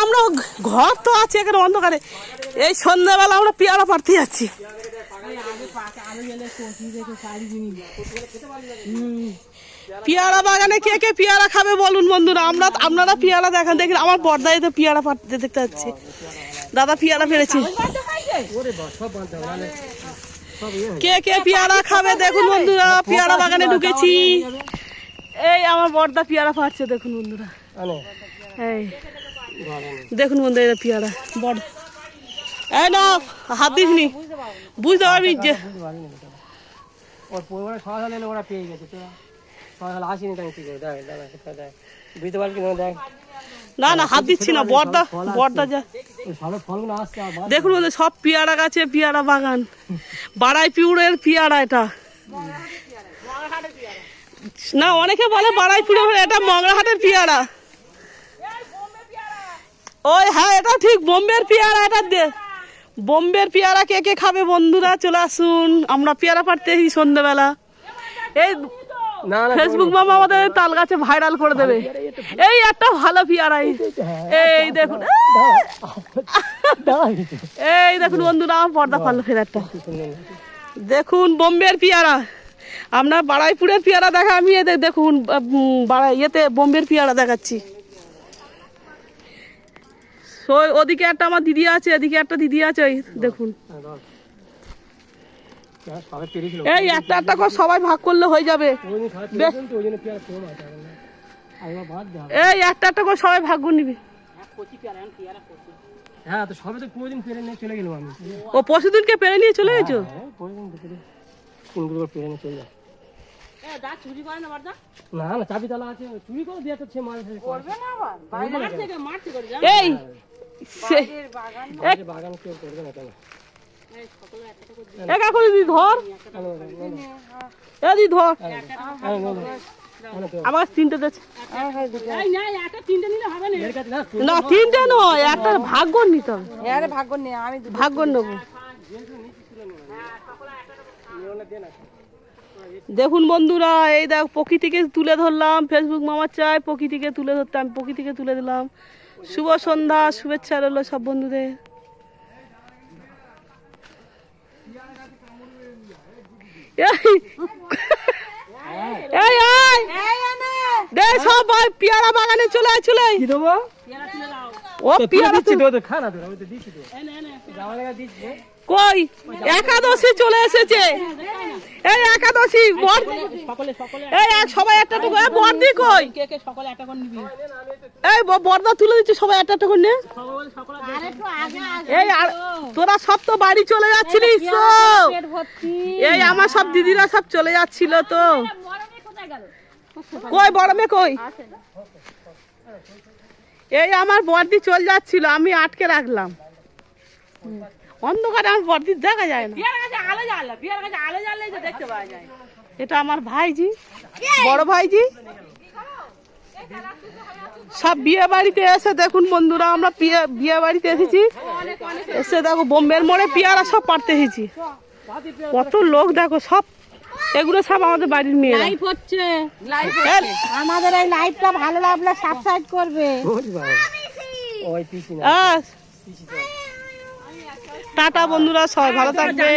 আমরা ঘর তো আছে এখানে অন্ধকারে, এই সন্ধ্যাবেলা আমরা পেয়ারা পাড়তে যাচ্ছি। পেয়ারা বাগানে কে কে পেয়ারা খাবে বলুন বন্ধুরা। আপনারা পেয়ারা দেখেন, দেখেন আমার বর্দায় তো পেয়ারা পাড়তে দেখতে যাচ্ছে। দাদা পেয়ারা পেরেছি, কে কে পেয়ারা খাবে দেখুন বন্ধুরা। পেয়ারা বাগানে ঢুকেছি, এই আমার বর্দা পেয়ারা পাড়ছে দেখুন বন্ধুরা। এই দেখুন বন্ধুরা পেয়ারা বড়, এই না হাত দিসনি, বুঝতে পারবি যে না না হাত দিচ্ছি না। বর্দা বর্দা যা দেখুন সব পেয়ারা গাছে পেয়ারা বাগান, বাড়াইপুরের পেয়ারা এটা না, অনেকে বলে বাড়াইপুরের, এটা মগরাহাটের পেয়ারা। ওই হ্যাঁ এটা ঠিক বোম্বের পেয়ারা, এটা দে বোম্বের পেয়ারা। কে কে খাবে বন্ধুরা চলে আসুন, আমরা পেয়ারা পাড়তে এসেছি সন্ধ্যেবেলা। এই ফেসবুক মামা আমাদের তাল গাছে ভাইরাল করে দেবে। এই একটা ভালো পেয়ারা, এই দেখুন, এই দেখুন বন্ধুরা পর্দা পারলো ফের একটা। দেখুন বোম্বের পেয়ারা, আমরা বাড়াইপুরের পেয়ারা দেখা, আমি দেখুন ইয়েতে বোম্বের পেয়ারা দেখাচ্ছি। ওদিকে একটা আমার দিদি আছে, এদিকে একটা দিদি আছে, ওই দেখুন। এই একটা একটা করে সবাই ভাগ করলে হয়ে যাবে। এই একটা একটা করে সবাই ভাগ করে নিবি। ও পরশুদিনকে পেরে নিয়ে চলে গেছো? না না চাবি তালা আছে, চুরি করে দিয়ে যাচ্ছে। এই বাগান কেউ করবে না কেন? আমার তিনটে না, তিনটে নয়, একটা ভাগ্য নিতে হবে। ভাগ্য নেবো। দেখুন বন্ধুরা, এই দেখ প্রকৃতিকে তুলে ধরলাম। ফেসবুক মামার চাই প্রকৃতিকে তুলে ধরতে, আমি প্রকৃতিকে তুলে দিলাম। শুভ সন্ধ্যা, শুভেচ্ছা রইল সব বন্ধুদের। সবাই পেয়ারা বাগানে চলে চলে ও পেয়ারা কই একাদশী চলে এসেছে। এই একাদশী এই সবাই একটা বর্দি কই, এই বর্দা তুলে দিচ্ছে, সবাই একটা একটা করে। এই তোরা সব তো বাড়ি চলে যাচ্ছিলিস তো, এই আমার সব দিদিরা সব চলে যাচ্ছিল তো। কই বড় মেয়ে কই? এই আমার বর্দি চলে যাচ্ছিল, আমি আটকে রাখলাম। অন্ধকারে আমার বর্দির দেখা যায় না। এটা আমার ভাইজি, বড় ভাইজি। সব বিয়ে বাড়িতে এসে দেখুন বন্ধুরা, আমরা বিয়ে বাড়িতে এসেছি, এসে দেখো বোম্বের মোড়ে পেয়ারা সব পাড়তে এসেছি। কত লোক দেখো, সব এগুলো সব আমাদের বাড়ির মেয়ে। লাইভ হচ্ছে, আমাদের এই লাইভটা ভালো লাগলে সাবস্ক্রাইব করবে। টাটা বন্ধুরা, সবাই ভালো থাকবে।